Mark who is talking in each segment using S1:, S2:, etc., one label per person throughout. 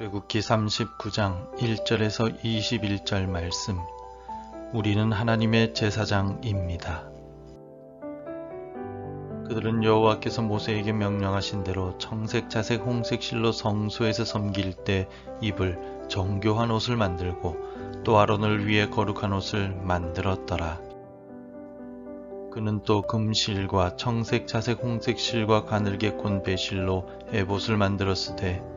S1: 출애굽기 39장 1절에서 21절 말씀. 우리는 하나님의 제사장입니다. 그들은 여호와께서 모세에게 명령하신 대로 청색, 자색, 홍색 실로 성소에서 섬길 때 입을 정교한 옷을 만들고 또 아론을 위해 거룩한 옷을 만들었더라. 그는 또 금실과 청색, 자색, 홍색 실과 가늘게 꼰 배실로 에봇을 만들었으되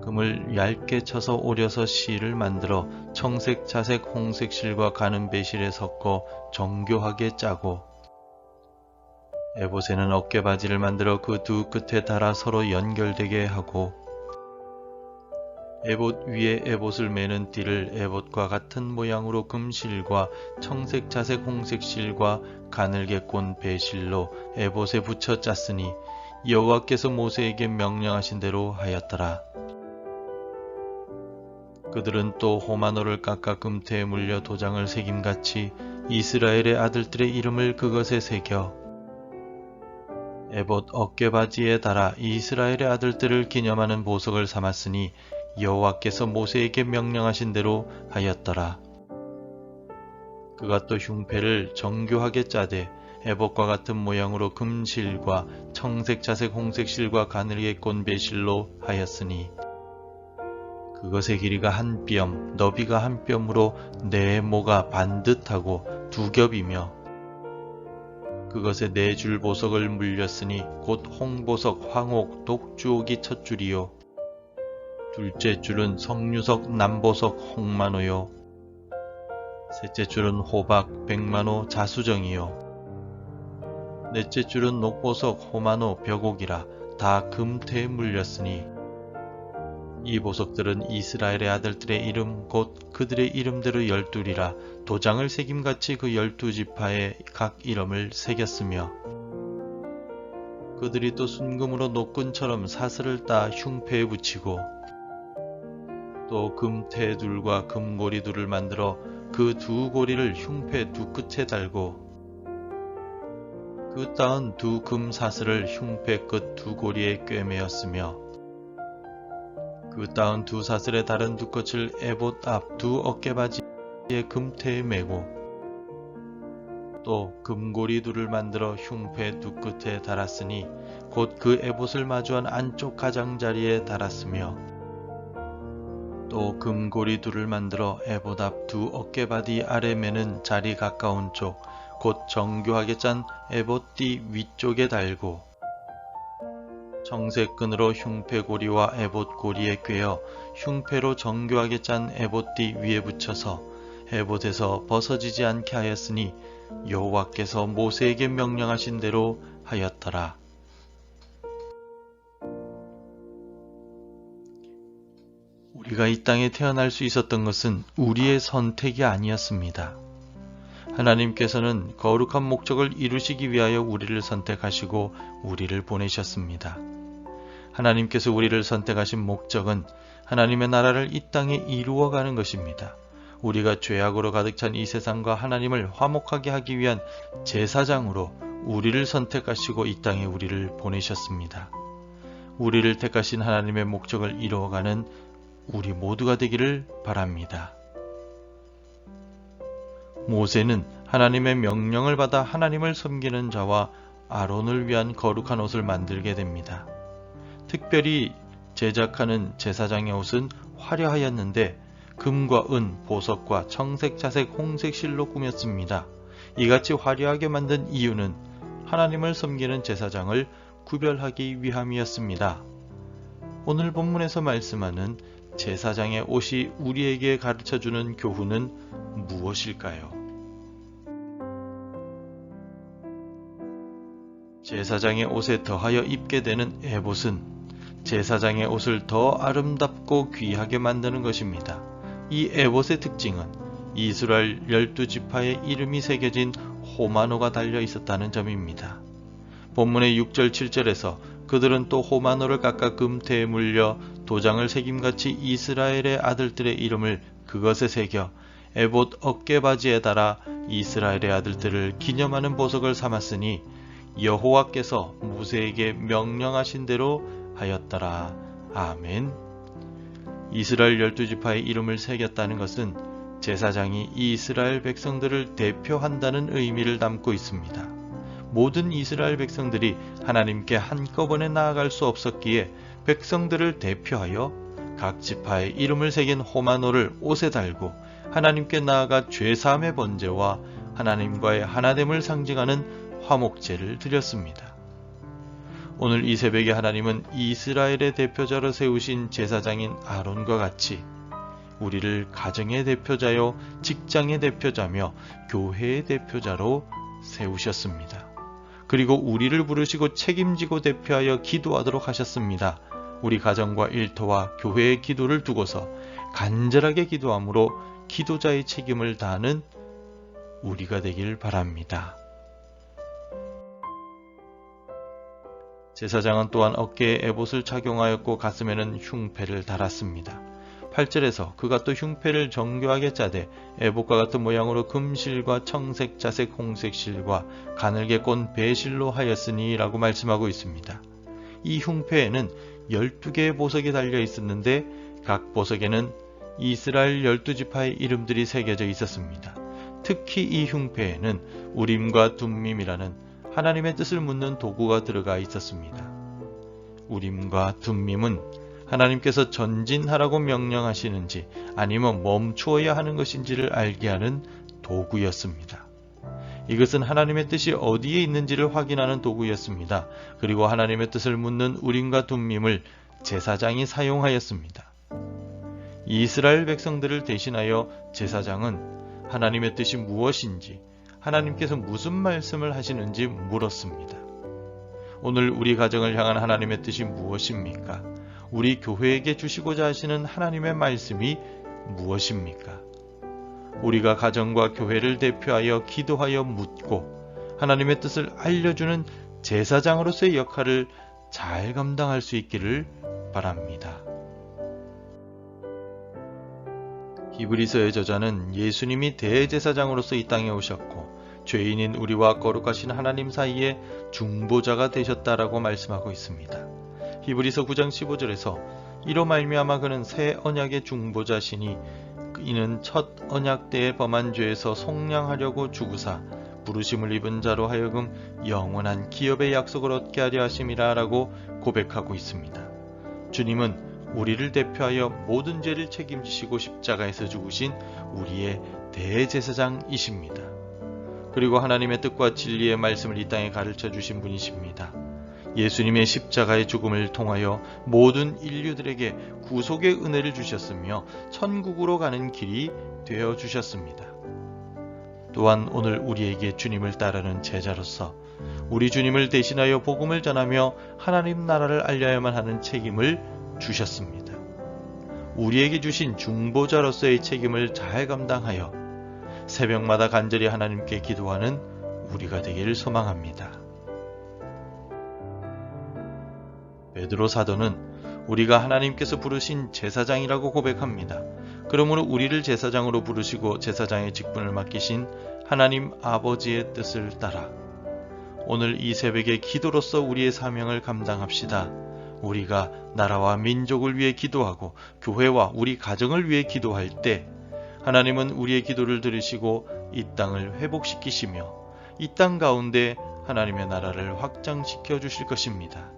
S1: 금을 얇게 쳐서 오려서 실을 만들어 청색, 자색, 홍색 실과 가는 배실에 섞어 정교하게 짜고 에봇에는 어깨바지를 만들어 그 두 끝에 달아 서로 연결되게 하고 에봇 위에 에봇을 매는 띠를 에봇과 같은 모양으로 금실과 청색, 자색, 홍색 실과 가늘게 꼰 배실로 에봇에 붙여 짰으니 여호와께서 모세에게 명령하신 대로 하였더라. 그들은 또 호마노를 깎아 금태에 물려 도장을 새김같이 이스라엘의 아들들의 이름을 그것에 새겨 에봇 어깨바지에 달아 이스라엘의 아들들을 기념하는 보석을 삼았으니 여호와께서 모세에게 명령하신 대로 하였더라. 그가 또 흉패를 정교하게 짜되 에봇과 같은 모양으로 금실과 청색, 자색, 홍색 실과 가늘게 꼰 배실로 하였으니 그것의 길이가 한 뼘, 너비가 한 뼘으로 네 모가 반듯하고 두 겹이며 그것에 네 줄 보석을 물렸으니 곧 홍보석, 황옥, 독주옥이 첫 줄이요 둘째 줄은 석류석, 남보석, 홍마노요 셋째 줄은 호박, 백마노, 자수정이요 넷째 줄은 녹보석, 호마노, 벽옥이라 다 금태에 물렸으니 이 보석들은 이스라엘의 아들들의 이름 곧 그들의 이름대로 12이라 도장을 새김같이 그 12지파에 각 이름을 새겼으며 그들이 또 순금으로 노끈처럼 사슬을 따 흉패에 붙이고 또 금태 둘과 금고리 둘을 만들어 그 두 고리를 흉패 두 끝에 달고 그 따은 두 금 사슬을 흉패 끝 두 고리에 꿰매었으며 그 따은 두 사슬의 다른 두 끝을 에봇 앞 두 어깨바지의 금태에 매고 또 금고리 둘을 만들어 흉패 두 끝에 달았으니 곧 그 에봇을 마주한 안쪽 가장자리에 달았으며 또 금고리 둘을 만들어 에봇 앞 두 어깨바디 아래 매는 자리 가까운 쪽 곧 정교하게 짠 에봇띠 위쪽에 달고 청색 끈으로 흉패고리와 에봇 고리에 꿰어 흉패로 정교하게 짠 에봇띠 위에 붙여서 에봇에서 벗어지지 않게 하였으니 여호와께서 모세에게 명령하신 대로 하였더라. 우리가 이 땅에 태어날 수 있었던 것은 우리의 선택이 아니었습니다. 하나님께서는 거룩한 목적을 이루시기 위하여 우리를 선택하시고 우리를 보내셨습니다. 하나님께서 우리를 선택하신 목적은 하나님의 나라를 이 땅에 이루어가는 것입니다. 우리가 죄악으로 가득 찬 이 세상과 하나님을 화목하게 하기 위한 제사장으로 우리를 선택하시고 이 땅에 우리를 보내셨습니다. 우리를 택하신 하나님의 목적을 이루어가는 우리 모두가 되기를 바랍니다. 모세는 하나님의 명령을 받아 하나님을 섬기는 자와 아론을 위한 거룩한 옷을 만들게 됩니다. 특별히 제작하는 제사장의 옷은 화려하였는데 금과 은, 보석과 청색, 자색, 홍색 실로 꾸몄습니다. 이같이 화려하게 만든 이유는 하나님을 섬기는 제사장을 구별하기 위함이었습니다. 오늘 본문에서 말씀하는 제사장의 옷이 우리에게 가르쳐주는 교훈은 무엇일까요? 제사장의 옷에 더하여 입게 되는 에봇은 제사장의 옷을 더 아름답고 귀하게 만드는 것입니다. 이 에봇의 특징은 이스라엘 12지파의 이름이 새겨진 호마노가 달려 있었다는 점입니다. 본문의 6절 7절에서 그들은 또 호마노를 깎아 금태에 물려 도장을 새김같이 이스라엘의 아들들의 이름을 그것에 새겨 에봇 어깨바지에 달아 이스라엘의 아들들을 기념하는 보석을 삼았으니 여호와께서 모세에게 명령하신 대로 하였더라. 아멘. 이스라엘 12지파의 이름을 새겼다는 것은 제사장이 이스라엘 백성들을 대표한다는 의미를 담고 있습니다. 모든 이스라엘 백성들이 하나님께 한꺼번에 나아갈 수 없었기에 백성들을 대표하여 각 지파의 이름을 새긴 호마노를 옷에 달고 하나님께 나아가 죄사함의 번제와 하나님과의 하나됨을 상징하는 화목제를 드렸습니다. 오늘 이 새벽에 하나님은 이스라엘의 대표자로 세우신 제사장인 아론과 같이 우리를 가정의 대표자요, 직장의 대표자며 교회의 대표자로 세우셨습니다. 그리고 우리를 부르시고 책임지고 대표하여 기도하도록 하셨습니다. 우리 가정과 일터와 교회의 기도를 두고서 간절하게 기도함으로 기도자의 책임을 다하는 우리가 되길 바랍니다. 제사장은 또한 어깨에 에봇을 착용하였고 가슴에는 흉패를 달았습니다. 8절에서 그가 또 흉패를 정교하게 짜되 에봇과 같은 모양으로 금실과 청색, 자색, 홍색 실과 가늘게 꼰 배실로 하였으니 라고 말씀하고 있습니다. 이 흉패에는 12개의 보석이 달려 있었는데 각 보석에는 이스라엘 12지파의 이름들이 새겨져 있었습니다. 특히 이 흉패에는 우림과 둠밈이라는 하나님의 뜻을 묻는 도구가 들어가 있었습니다. 우림과 둠밈은 하나님께서 전진하라고 명령하시는지 아니면 멈추어야 하는 것인지를 알게 하는 도구였습니다. 이것은 하나님의 뜻이 어디에 있는지를 확인하는 도구였습니다. 그리고 하나님의 뜻을 묻는 우림과 둠밈을 제사장이 사용하였습니다. 이스라엘 백성들을 대신하여 제사장은 하나님의 뜻이 무엇인지, 하나님께서 무슨 말씀을 하시는지 물었습니다. 오늘 우리 가정을 향한 하나님의 뜻이 무엇입니까? 우리 교회에게 주시고자 하시는 하나님의 말씀이 무엇입니까? 우리가 가정과 교회를 대표하여 기도하여 묻고 하나님의 뜻을 알려주는 제사장으로서의 역할을 잘 감당할 수 있기를 바랍니다. 히브리서의 저자는 예수님이 대제사장으로서 이 땅에 오셨고 죄인인 우리와 거룩하신 하나님 사이에 중보자가 되셨다라고 말씀하고 있습니다. 히브리서 9장 15절에서 이로 말미암아 그는 새 언약의 중보자시니 이는 첫 언약 때에 범한 죄에서 속량하려고 죽으사 부르심을 입은 자로 하여금 영원한 기업의 약속을 얻게 하려 하심이라 라고 고백하고 있습니다. 주님은 우리를 대표하여 모든 죄를 책임지시고 십자가에서 죽으신 우리의 대제사장이십니다. 그리고 하나님의 뜻과 진리의 말씀을 이 땅에 가르쳐 주신 분이십니다. 예수님의 십자가의 죽음을 통하여 모든 인류들에게 구속의 은혜를 주셨으며 천국으로 가는 길이 되어 주셨습니다. 또한 오늘 우리에게 주님을 따르는 제자로서 우리 주님을 대신하여 복음을 전하며 하나님 나라를 알려야만 하는 책임을 주셨습니다. 우리에게 주신 중보자로서의 책임을 잘 감당하여 새벽마다 간절히 하나님께 기도하는 우리가 되기를 소망합니다. 베드로 사도는 우리가 하나님께서 부르신 제사장이라고 고백합니다. 그러므로 우리를 제사장으로 부르시고 제사장의 직분을 맡기신 하나님 아버지의 뜻을 따라 오늘 이 새벽에 기도로서 우리의 사명을 감당합시다. 우리가 나라와 민족을 위해 기도하고 교회와 우리 가정을 위해 기도할 때 하나님은 우리의 기도를 들으시고 이 땅을 회복시키시며 이 땅 가운데 하나님의 나라를 확장시켜 주실 것입니다.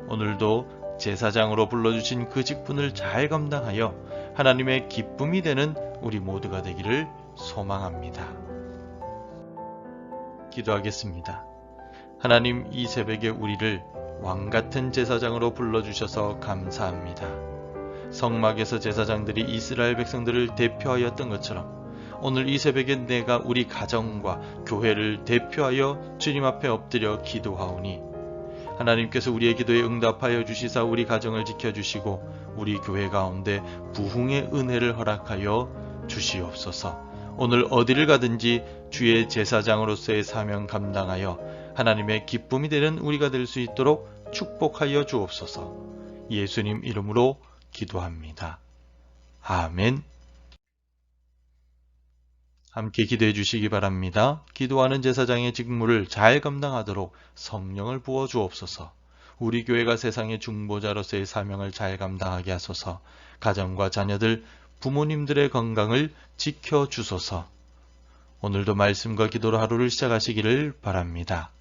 S1: 오늘도 제사장으로 불러주신 그 직분을 잘 감당하여 하나님의 기쁨이 되는 우리 모두가 되기를 소망합니다. 기도하겠습니다. 하나님, 이 새벽에 우리를 왕같은 제사장으로 불러주셔서 감사합니다. 성막에서 제사장들이 이스라엘 백성들을 대표하였던 것처럼 오늘 이 새벽에 내가 우리 가정과 교회를 대표하여 주님 앞에 엎드려 기도하오니 하나님께서 우리의 기도에 응답하여 주시사 우리 가정을 지켜주시고 우리 교회 가운데 부흥의 은혜를 허락하여 주시옵소서. 오늘 어디를 가든지 주의 제사장으로서의 사명 감당하여 하나님의 기쁨이 되는 우리가 될 수 있도록 축복하여 주옵소서. 예수님 이름으로 기도합니다. 아멘. 함께 기도해 주시기 바랍니다. 기도하는 제사장의 직무를 잘 감당하도록 성령을 부어 주옵소서. 우리 교회가 세상의 중보자로서의 사명을 잘 감당하게 하소서. 가정과 자녀들, 부모님들의 건강을 지켜주소서. 오늘도 말씀과 기도로 하루를 시작하시기를 바랍니다.